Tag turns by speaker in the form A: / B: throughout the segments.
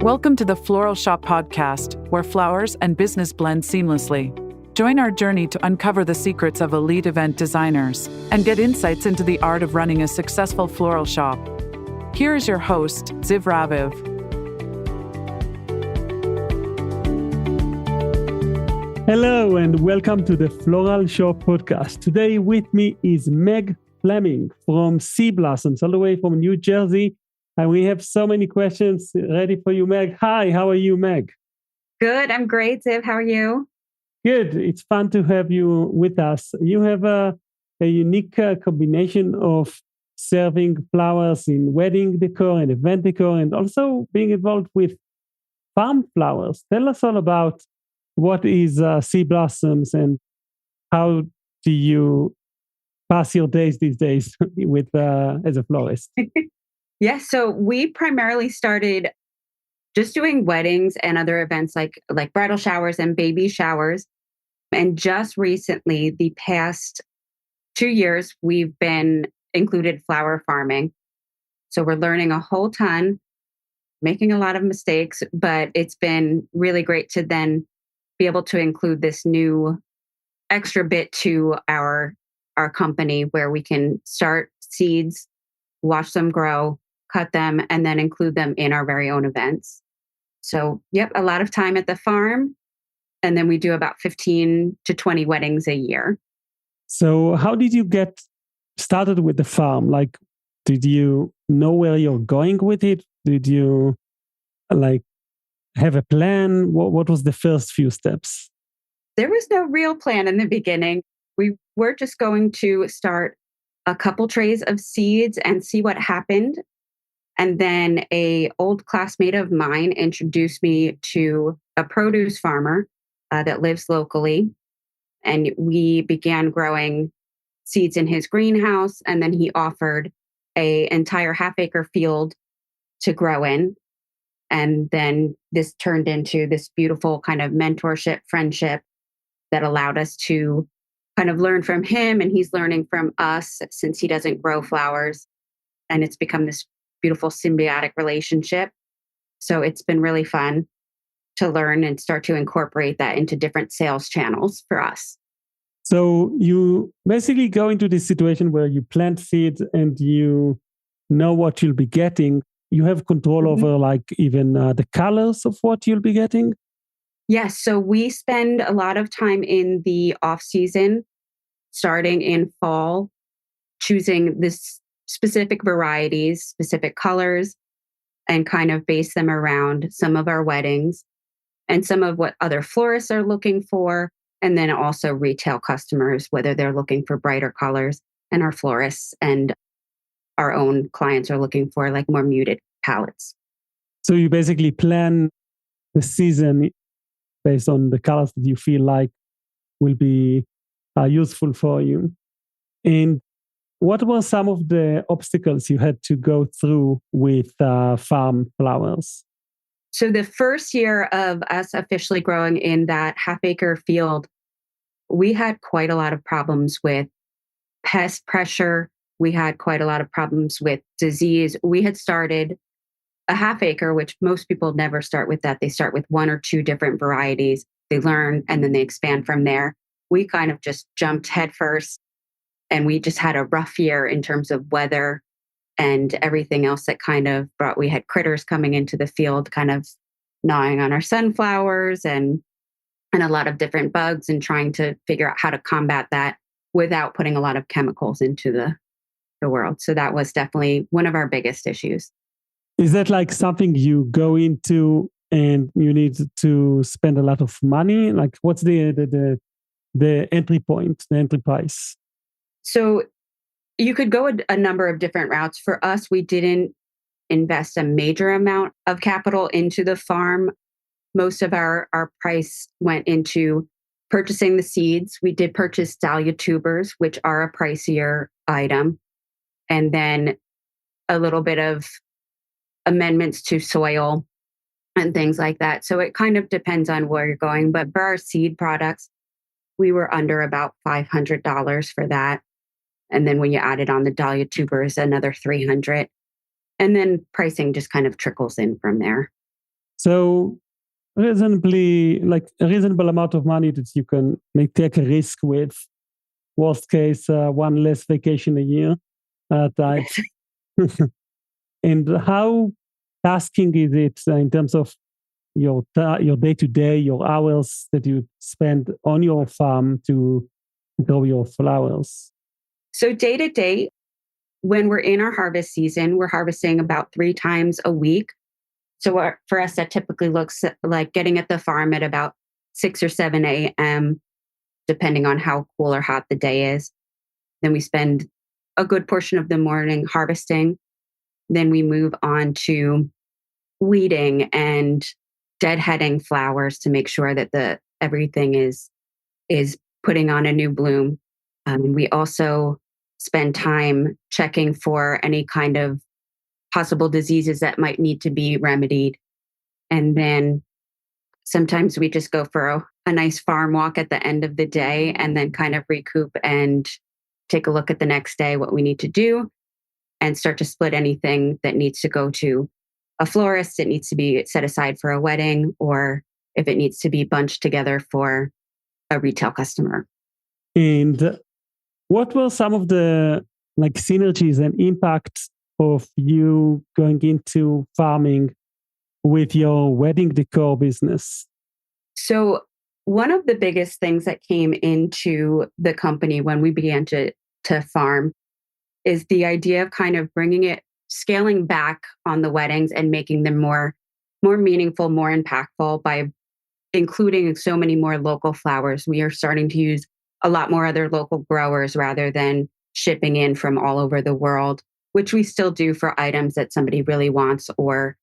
A: Welcome to the Floral Shop podcast, where flowers and business blend seamlessly. Join our journey to uncover the secrets of elite event designers and get insights into the art of running a successful floral shop. Here is your host, Ziv Raviv.
B: Hello and welcome to the Floral Shop podcast. Today with me is MEG Fleming from Sea Blossoms, all the way from New Jersey. And we have so many questions ready for you, Meg. Hi, how are you, Meg?
C: Good, I'm great, Ziv. How are you?
B: Good. It's fun to have you with us. You have a unique combination of serving flowers in wedding decor and event decor, and also being involved with farm flowers. Tell us all about what is Sea Blossoms and how do you pass your days these days with as a florist?
C: Yes, so we primarily started just doing weddings and other events like bridal showers and baby showers. And just recently, the past 2 years, we've been included flower farming. So we're learning a whole ton, making a lot of mistakes, but it's been really great to then be able to include this new extra bit to our company where we can start seeds, watch them grow, cut them, and then include them in our very own events. So, a lot of time at the farm. And then we do about 15 to 20 weddings a year.
B: So how did you get started with the farm? Like, did you know where you're going with it? Did you have a plan? What was the first few steps?
C: There was no real plan in the beginning. We were just going to start a couple trays of seeds and see what happened. And then an old classmate of mine introduced me to a produce farmer that lives locally. And we began growing seeds in his greenhouse. And then he offered an entire half-acre field to grow in. And then this turned into this beautiful kind of mentorship, friendship that allowed us to kind of learn from him. And he's learning from us since he doesn't grow flowers. And it's become this beautiful symbiotic relationship. So it's been really fun to learn and start to incorporate that into different sales channels for us.
B: So you basically go into this situation where you plant seeds and you know what you'll be getting. You have control over even the colors of what you'll be getting?
C: Yes. So we spend a lot of time in the off season, starting in fall, choosing this specific varieties, specific colors, and kind of base them around some of our weddings and some of what other florists are looking for. And then also retail customers, whether they're looking for brighter colors, and our florists and our own clients are looking for more muted palettes.
B: So you basically plan the season based on the colors that you feel like will be useful for you. And what were some of the obstacles you had to go through with farm flowers?
C: So the first year of us officially growing in that half-acre field, we had quite a lot of problems with pest pressure. We had quite a lot of problems with disease. We had started a half-acre, which most people never start with that. They start with 1 or 2 different varieties. They learn, and then they expand from there. We kind of just jumped headfirst. And we just had a rough year in terms of weather and everything else that kind of we had critters coming into the field, kind of gnawing on our sunflowers and a lot of different bugs, and trying to figure out how to combat that without putting a lot of chemicals into the world. So that was definitely one of our biggest issues.
B: Is that something you go into and you need to spend a lot of money? What's the entry point, the entry price?
C: So you could go a number of different routes. For us, we didn't invest a major amount of capital into the farm. Most of our price went into purchasing the seeds. We did purchase dahlia tubers, which are a pricier item, and then a little bit of amendments to soil and things like that. So it kind of depends on where you're going. But for our seed products, we were under about $500 for that. And then when you added on the dahlia tubers, another $300. And then pricing just kind of trickles in from there.
B: So reasonably, like a reasonable amount of money that you can take a risk with. Worst case, one less vacation a year type. And how tasking is it in terms of your day to day, your hours that you spend on your farm to grow your flowers?
C: So day to day, when we're in our harvest season, we're harvesting about 3 times a week. So for us, that typically looks like getting at the farm at about 6 or 7 a.m., depending on how cool or hot the day is. Then we spend a good portion of the morning harvesting. Then we move on to weeding and deadheading flowers to make sure that everything is putting on a new bloom. We also spend time checking for any kind of possible diseases that might need to be remedied. And then sometimes we just go for a nice farm walk at the end of the day and then kind of recoup and take a look at the next day, what we need to do, and start to split anything that needs to go to a florist. It needs to be set aside for a wedding, or if it needs to be bunched together for a retail customer.
B: And what were some of the synergies and impacts of you going into farming with your wedding decor business?
C: So one of the biggest things that came into the company when we began to farm is the idea of kind of scaling back on the weddings and making them more meaningful, more impactful by including so many more local flowers. We are starting to use a lot more other local growers rather than shipping in from all over the world, which we still do for items that somebody really wants or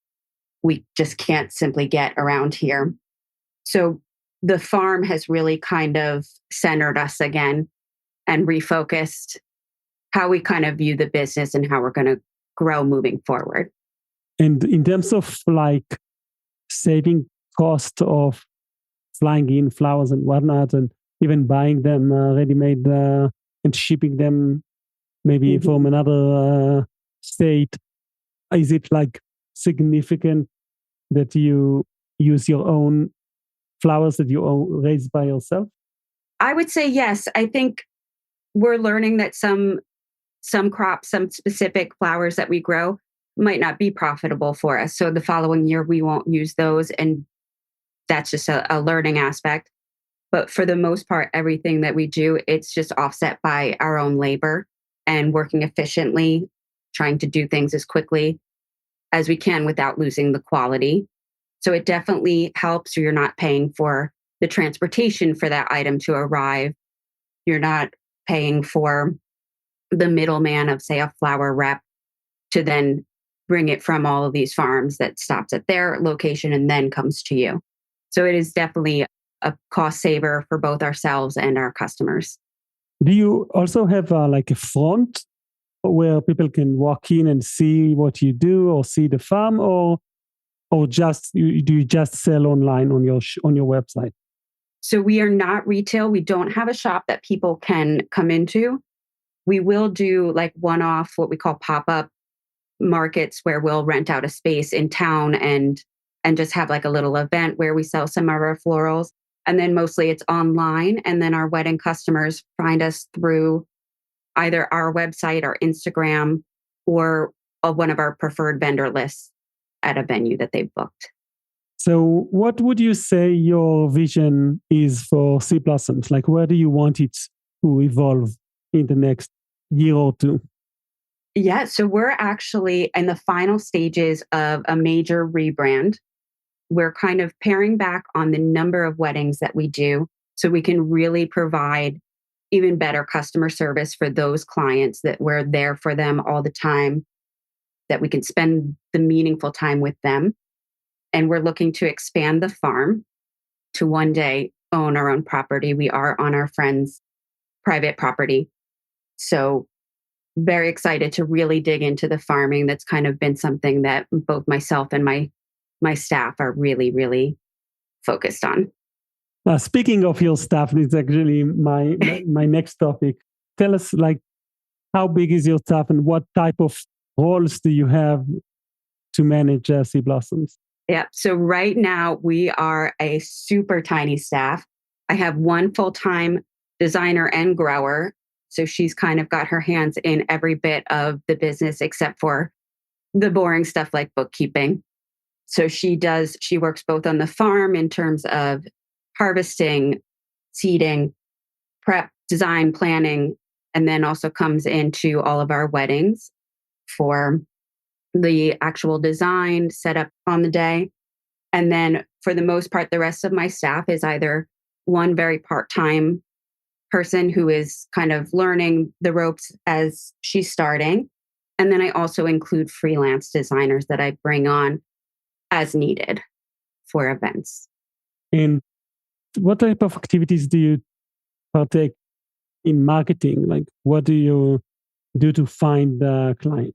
C: we just can't simply get around here. So the farm has really kind of centered us again and refocused how we kind of view the business and how we're going to grow moving forward.
B: And in terms of saving cost of flying in flowers and whatnot, and even buying them ready-made and shipping them maybe from another state, is it significant that you use your own flowers that you raise by yourself?
C: I would say yes. I think we're learning that some crops, some specific flowers that we grow might not be profitable for us. So the following year, we won't use those. And that's just a learning aspect. But for the most part, everything that we do, it's just offset by our own labor and working efficiently, trying to do things as quickly as we can without losing the quality. So it definitely helps. You're not paying for the transportation for that item to arrive. You're not paying for the middleman of, say, a flower rep to then bring it from all of these farms that stops at their location and then comes to you. So it is definitely a cost saver for both ourselves and our customers.
B: Do you also have a front where people can walk in and see what you do or see the farm, or do you just sell online on your website?
C: So we are not retail. We don't have a shop that people can come into. We will do one-off, what we call pop-up markets, where we'll rent out a space in town and just have a little event where we sell some of our florals. And then mostly it's online. And then our wedding customers find us through either our website or Instagram or one of our preferred vendor lists at a venue that they've booked.
B: So what would you say your vision is for Sea Blossoms? Where do you want it to evolve in the next year or two?
C: Yeah, so we're actually in the final stages of a major rebrand. We're kind of paring back on the number of weddings that we do so we can really provide even better customer service for those clients, that we're there for them all the time, that we can spend the meaningful time with them. And we're looking to expand the farm to one day own our own property. We are on our friend's private property. So very excited to really dig into the farming. That's kind of been something that both myself and my staff are really, really focused on.
B: Speaking of your staff, it's actually my next topic. Tell us, how big is your staff and what type of roles do you have to manage Sea Blossoms?
C: Yep. So right now we are a super tiny staff. I have one full-time designer and grower. So she's kind of got her hands in every bit of the business except for the boring stuff like bookkeeping. So she works both on the farm in terms of harvesting, seeding, prep, design, planning, and then also comes into all of our weddings for the actual design set up on the day. And then for the most part, the rest of my staff is either one very part-time person who is kind of learning the ropes as she's starting. And then I also include freelance designers that I bring on as needed for events.
B: And what type of activities do you partake in marketing? Like, what do you do to find the client?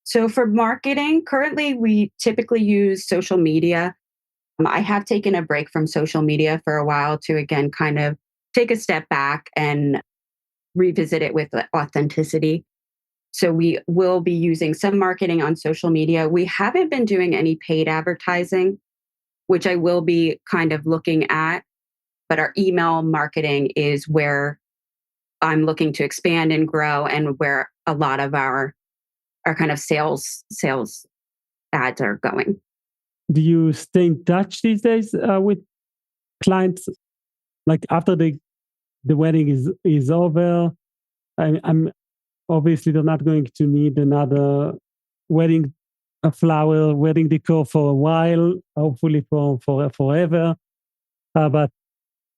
C: So for marketing, currently we typically use social media. I have taken a break from social media for a while to again kind of take a step back and revisit it with authenticity. So we will be using some marketing on social media. We haven't been doing any paid advertising, which I will be kind of looking at. But our email marketing is where I'm looking to expand and grow and where a lot of our kind of sales ads are going.
B: Do you stay in touch these days with clients? Like after the wedding is over, I'm obviously they're not going to need another wedding flower wedding decor for a while, hopefully for forever. But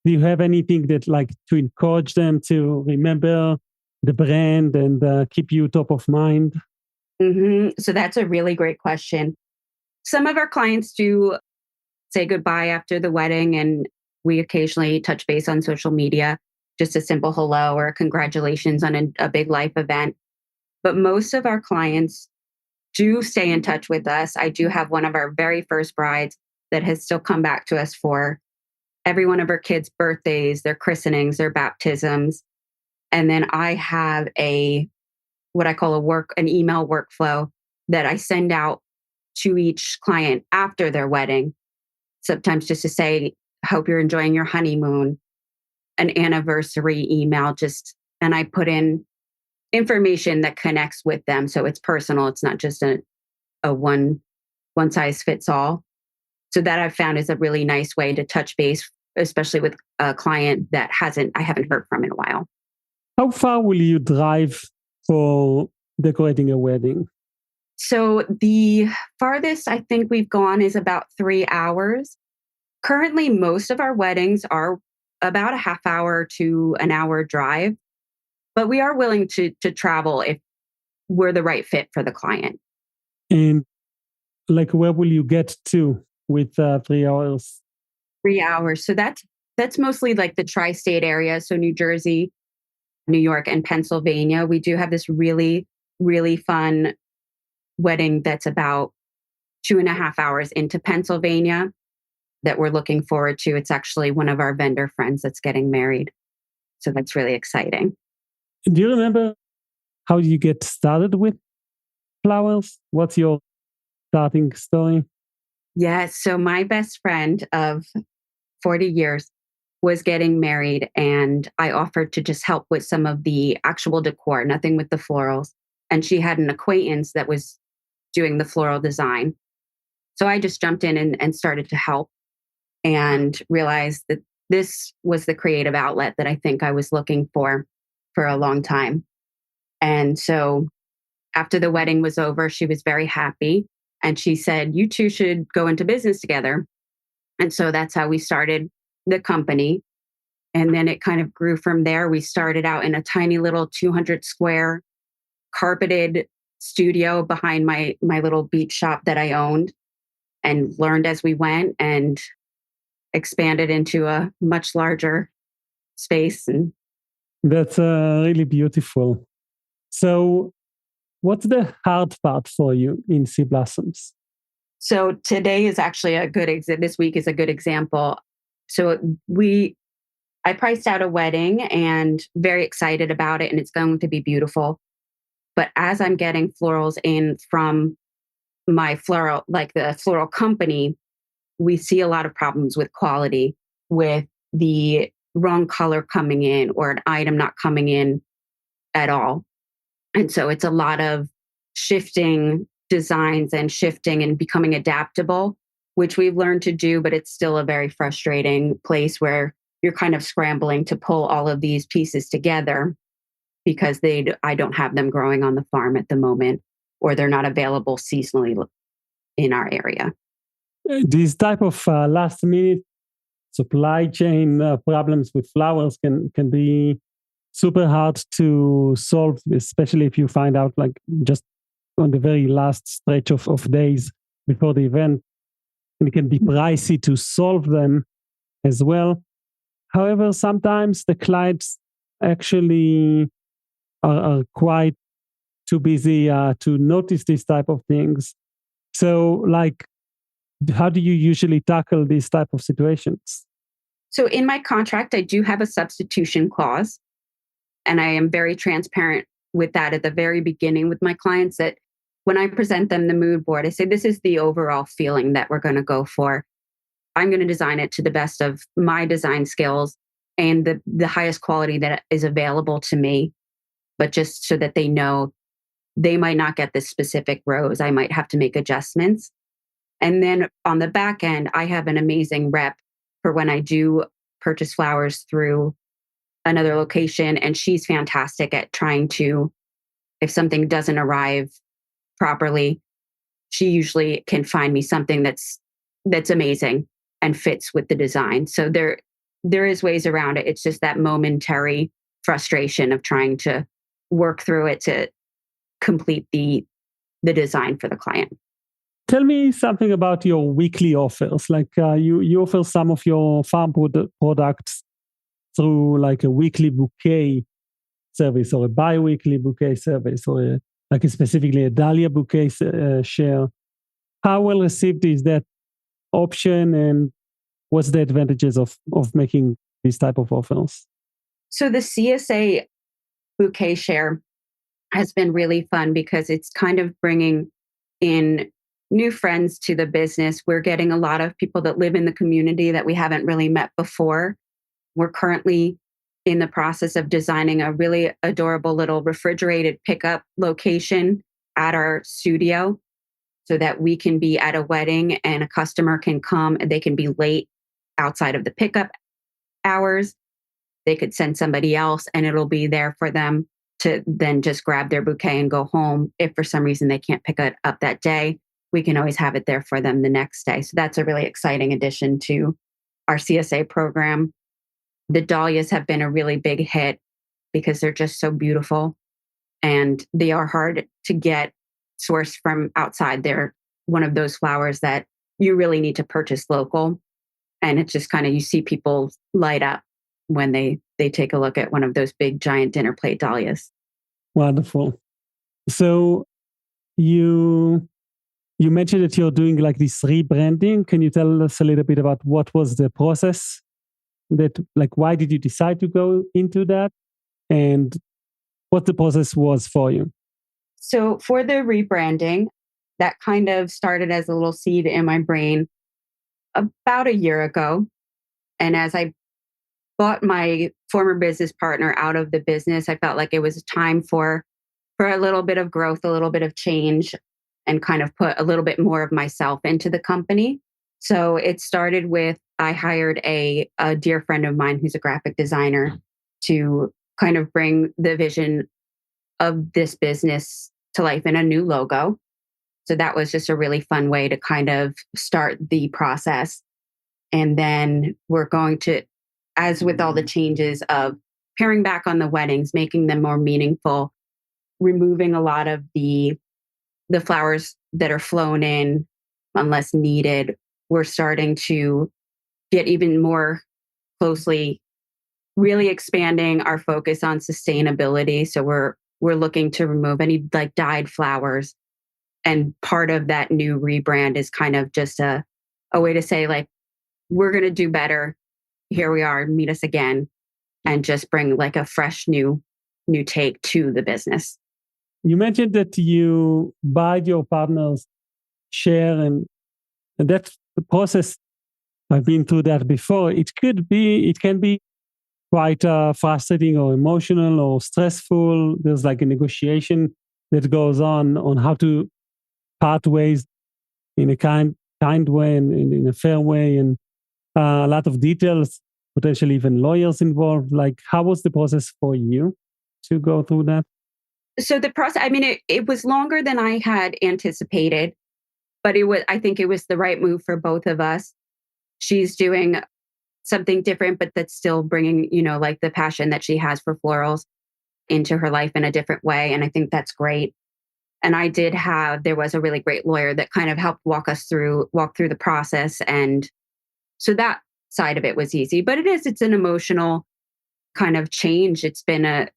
B: do you have anything that like to encourage them to remember the brand and keep you top of mind?
C: So that's a really great question. Some of our clients do say goodbye after the wedding, and we occasionally touch base on social media, just a simple hello or congratulations on a big life event. But most of our clients do stay in touch with us. I do have one of our very first brides that has still come back to us for every one of her kids' birthdays, their christenings, their baptisms. And then I have what I call an email workflow that I send out to each client after their wedding, sometimes just to say, hope you're enjoying your honeymoon, an anniversary email, and I put in information that connects with them. So it's personal. It's not just a one size fits all. So that I've found is a really nice way to touch base, especially with a client that I haven't heard from in a while.
B: How far will you drive for decorating a wedding?
C: So the farthest I think we've gone is about 3 hours. Currently, most of our weddings are about a half hour to an hour drive, but we are willing to travel if we're the right fit for the client.
B: And like, where will you get to with 3 hours?
C: 3 hours. So that's mostly like the tri-state area. So New Jersey, New York, and Pennsylvania. We do have this really, really fun wedding that's about 2.5 hours into Pennsylvania that we're looking forward to. It's actually one of our vendor friends that's getting married. So that's really exciting.
B: Do you remember how you get started with flowers? What's your starting story?
C: Yes. So my best friend of 40 years was getting married, and I offered to just help with some of the actual decor, nothing with the florals. And she had an acquaintance that was doing the floral design. So I just jumped in and started to help and realized that this was the creative outlet that I think I was looking for a long time. And so after the wedding was over, she was very happy. And she said, you two should go into business together. And so that's how we started the company. And then it kind of grew from there. We started out in a tiny little 200 square carpeted studio behind my little beach shop that I owned, and learned as we went and expanded into a much larger space. And
B: That's really beautiful. So, what's the hard part for you in Sea Blossoms?
C: so today is actually this week is a good example. So I priced out a wedding and very excited about it, and it's going to be beautiful. But as I'm getting florals in from my floral, like the floral company, we see a lot of problems with quality, with the wrong color coming in or an item not coming in at all. And so it's a lot of shifting designs and shifting and becoming adaptable, which we've learned to do, but it's still a very frustrating place where you're kind of scrambling to pull all of these pieces together because I don't have them growing on the farm at the moment, or they're not available seasonally in our area.
B: These type of last minute supply chain problems with flowers can be super hard to solve, especially if you find out like just on the very last stretch of days before the event. And it can be pricey to solve them as well. However, sometimes the clients actually are quite too busy to notice these type of things. So, like, how do you usually tackle these type of situations?
C: So in my contract, I do have a substitution clause, and I am very transparent with that at the very beginning with my clients, that when I present them the mood board, I say, this is the overall feeling that we're going to go for. I'm going to design it to the best of my design skills and the highest quality that is available to me. But just so that they know they might not get this specific rose, I might have to make adjustments. And then on the back end, I have an amazing rep for when I do purchase flowers through another location. And she's fantastic at trying to, if something doesn't arrive properly, she usually can find me something that's amazing and fits with the design. So there is ways around it. It's just that momentary frustration of trying to work through it to complete the design for the client.
B: Tell me something about your weekly offers. Like you offer some of your farm products through like a weekly bouquet service or a bi-weekly bouquet service or specifically a dahlia bouquet share. How well received is that option, and what's the advantages of making these type of offers?
C: So the CSA bouquet share has been really fun because it's kind of bringing in new friends to the business. We're getting a lot of people that live in the community that we haven't really met before. We're currently in the process of designing a really adorable little refrigerated pickup location at our studio so that we can be at a wedding and a customer can come and they can be late outside of the pickup hours. They could send somebody else and it'll be there for them to then just grab their bouquet and go home. If for some reason they can't pick it up that day, we can always have it there for them the next day. So that's a really exciting addition to our CSA program. The dahlias have been a really big hit because they're just so beautiful and they are hard to get sourced from outside. They're one of those flowers that you really need to purchase local. And it's just kind of, you see people light up when they take a look at one of those big giant dinner plate dahlias.
B: Wonderful. So you mentioned that you're doing like this rebranding. Can you tell us a little bit about what was the process? Why did you decide to go into that, and what the process was for you?
C: So for the rebranding, that kind of started as a little seed in my brain about a year ago. And as I bought my former business partner out of the business, I felt like it was time for a little bit of growth, a little bit of change, and kind of put a little bit more of myself into the company. So it started with, I hired a dear friend of mine who's a graphic designer to kind of bring the vision of this business to life in a new logo. So that was just a really fun way to kind of start the process. And then we're going to, as with all the changes of paring back on the weddings, making them more meaningful, removing a lot of the flowers that are flown in unless needed. We're starting to get even more closely, really expanding our focus on sustainability. So we're looking to remove any like dyed flowers. And part of that new rebrand is kind of just a way to say, like, we're going to do better. Here we are, meet us again, and just bring like a fresh new take to the business.
B: You mentioned that you buy your partner's share, and that process I've been through that before. It can be quite frustrating or emotional or stressful. There's like a negotiation that goes on how to part ways in a kind way and in a fair way, and a lot of details, potentially even lawyers involved. Like, how was the process for you to go through that?
C: So the process, I mean, it was longer than I had anticipated, but I think it was the right move for both of us. She's doing something different, but that's still bringing, like the passion that she has for florals into her life in a different way. And I think that's great. And there was a really great lawyer that kind of helped walk through the process. And so that side of it was easy, but it's an emotional kind of change.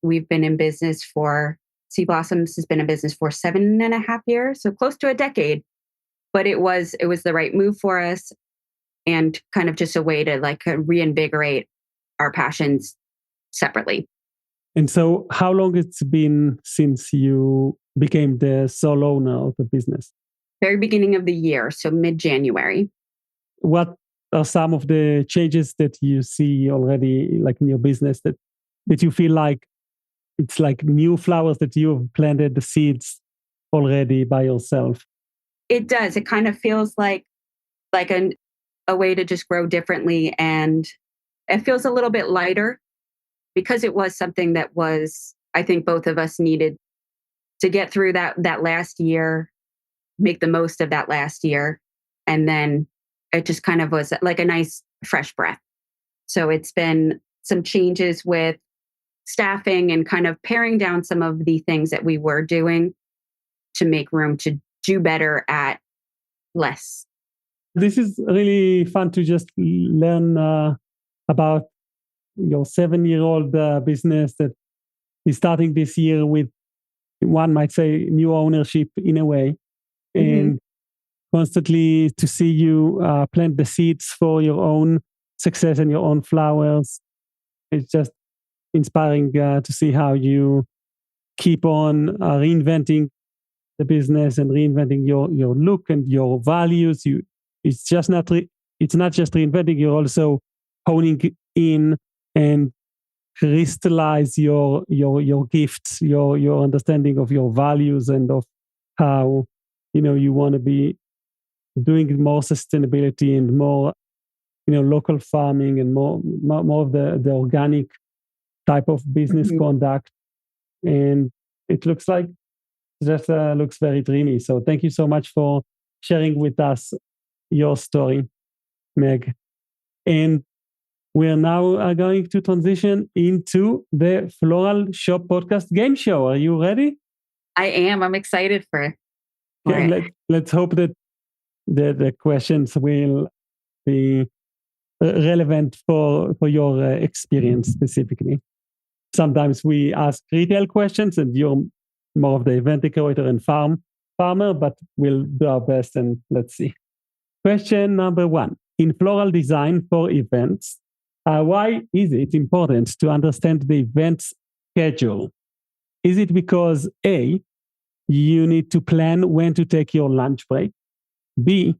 C: We've been in business Sea Blossoms has been in business for 7.5 years, so close to a decade. But it was the right move for us, and kind of just a way to like reinvigorate our passions separately.
B: And so, how long it's been since you became the sole owner of the business?
C: Very beginning of the year, so mid-January.
B: What are some of the changes that you see already, like in your business, that you feel like it's like new flowers that you've planted the seeds already by yourself?
C: It does. It kind of feels like a way to just grow differently, and it feels a little bit lighter because it was something that I think both of us needed to get through that last year, make the most of that last year, and then it just kind of was like a nice fresh breath. So it's been some changes with staffing and kind of paring down some of the things that we were doing to make room to do better at less.
B: This is really fun to just learn about your 7-year-old business that is starting this year with, one might say, new ownership in a way. Mm-hmm. And constantly to see you plant the seeds for your own success and your own flowers. It's just inspiring to see how you keep on reinventing the business and reinventing your look and your values. It's not just reinventing, you're also honing in and crystallize your gifts, your understanding of your values and of how you want to be doing more sustainability and more local farming and more of the organic type of business mm-hmm. conduct. And it looks very dreamy. So thank you so much for sharing with us your story, Meg. And we're now going to transition into the Floral Shop Podcast game show. Are you ready?
C: I am. I'm excited for
B: it. Let's hope that the questions will be relevant for your experience specifically. Sometimes we ask retail questions and you're more of the event decorator and farmer, but we'll do our best and let's see. Question number 1. In floral design for events, why is it important to understand the event's schedule? Is it because A, you need to plan when to take your lunch break? B,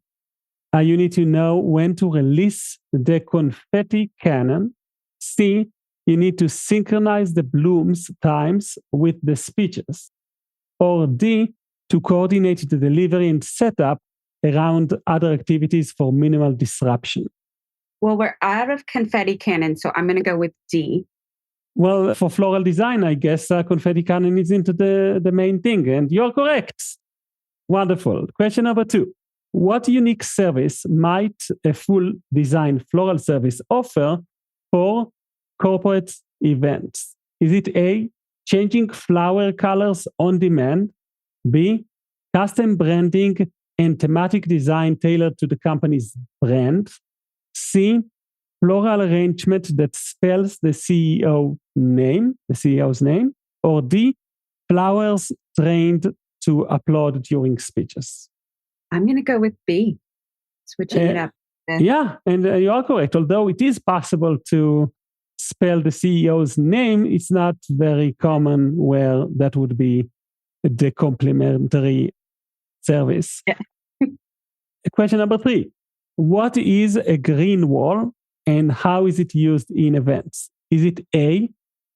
B: you need to know when to release the confetti cannon? C, you need to synchronize the blooms times with the speeches? Or D, to coordinate the delivery and setup around other activities for minimal disruption?
C: Well, we're out of confetti cannon, so I'm going to go with D.
B: Well, for floral design, I guess confetti cannon is into the main thing, and you're correct. Wonderful. Question number 2. What unique service might a full design floral service offer for corporate events? Is it A, changing flower colors on demand? B, custom branding and thematic design tailored to the company's brand? C, floral arrangement that spells the CEO's name? Or D, flowers trained to applaud during speeches?
C: I'm going to go with B, switching it up.
B: Yeah, and you are correct. Although it is possible to spell the CEO's name, it's not very common where that would be the complementary service.
C: Yeah.
B: Question number 3. what is a green wall and how is it used in events? Is it A,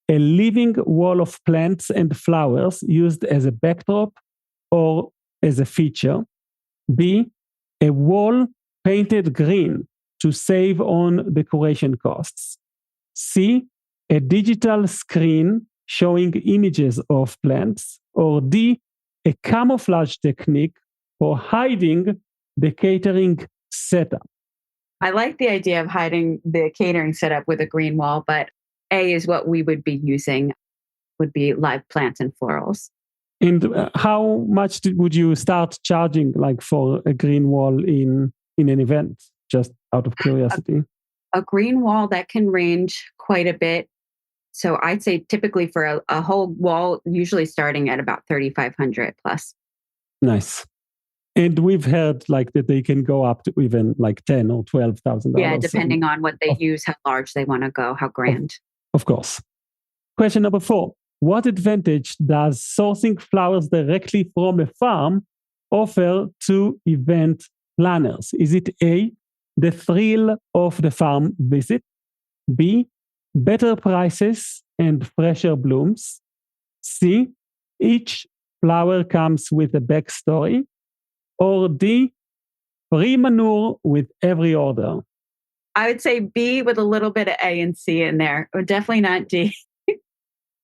B: a living wall of plants and flowers used as a backdrop or as a feature? B, a wall painted green to save on decoration costs? C, a digital screen showing images of plants? Or D, a camouflage technique for hiding the catering setup?
C: I like the idea of hiding the catering setup with a green wall, but A is what we would be using, would be live plants and florals.
B: And how much would you start charging like for a green wall in an event, just out of curiosity?
C: A green wall that can range quite a bit. So I'd say typically for a whole wall, usually starting at about $3,500 plus.
B: Nice. And we've heard like that they can go up to even like $10,000 or $12,000.
C: Yeah, depending on what they use, how large they want to go, how grand.
B: Of course. Question number 4. What advantage does sourcing flowers directly from a farm offer to event planners? Is it A, the thrill of the farm visit? B, better prices and fresher blooms? C, each flower comes with a backstory? Or D, free manure with every order?
C: I would say B with a little bit of A and C in there, or definitely not D.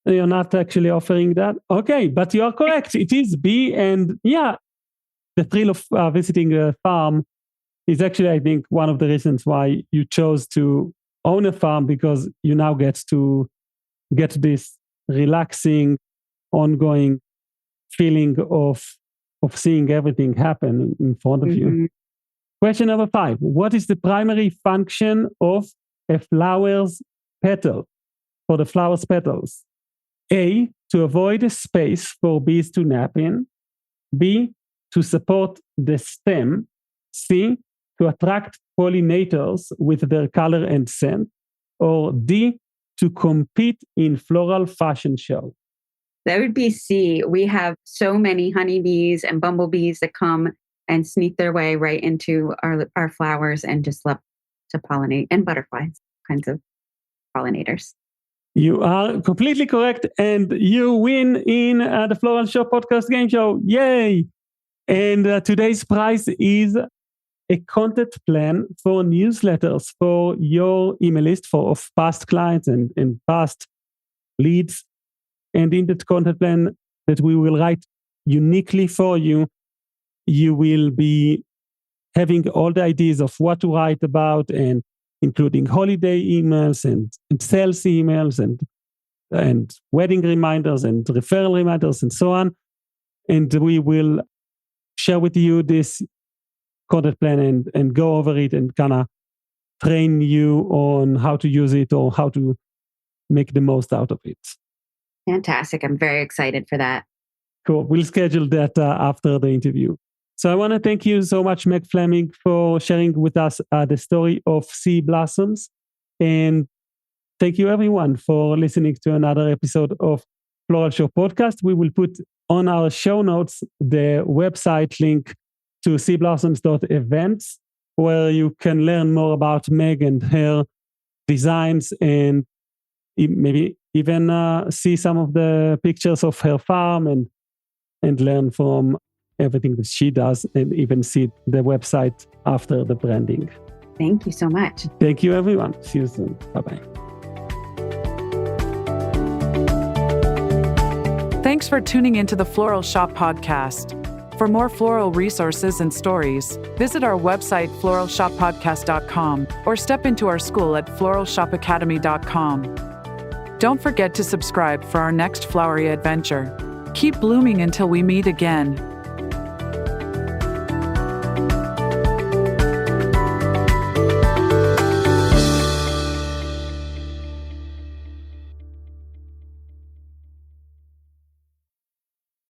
B: You're not actually offering that? Okay, but you are correct. It is B. And yeah, the thrill of visiting a farm is actually, I think, one of the reasons why you chose to own a farm, because you now get to get this relaxing, ongoing feeling of seeing everything happen in front of you. Question number 5. What is the primary function of a flower's petal, for the flower's petals? A, to avoid a space for bees to nap in. B, to support the stem. C, to attract pollinators with their color and scent. Or D, to compete in floral fashion show.
C: That would be C. We have so many honeybees and bumblebees that come and sneak their way right into our flowers and just love to pollinate, and butterflies, kinds of pollinators.
B: You are completely correct, and you win in the Floral Show podcast game show. Yay! And today's prize is a content plan for newsletters for your email list of past clients and past leads. And in that content plan that we will write uniquely for you, you will be having all the ideas of what to write about, and including holiday emails and sales emails and wedding reminders and referral reminders and so on. And we will share with you this content plan and go over it and kind of train you on how to use it or how to make the most out of it.
C: Fantastic. I'm very excited for that.
B: Cool. We'll schedule that after the interview. So I want to thank you so much, MEG Fleming, for sharing with us the story of sea blossoms. And thank you, everyone, for listening to another episode of Floral Show Podcast. We will put on our show notes the website link to seablossoms.events, where you can learn more about Meg and her designs, and maybe even see some of the pictures of her farm and learn from everything that she does, and even see the website after the branding.
C: Thank you so much.
B: Thank you, everyone. See you soon. Bye-bye.
A: Thanks for tuning into the Floral Shop podcast. For more floral resources and stories, visit our website, floralshoppodcast.com, or step into our school at floralshopacademy.com. Don't forget to subscribe for our next flowery adventure. Keep blooming until we meet again.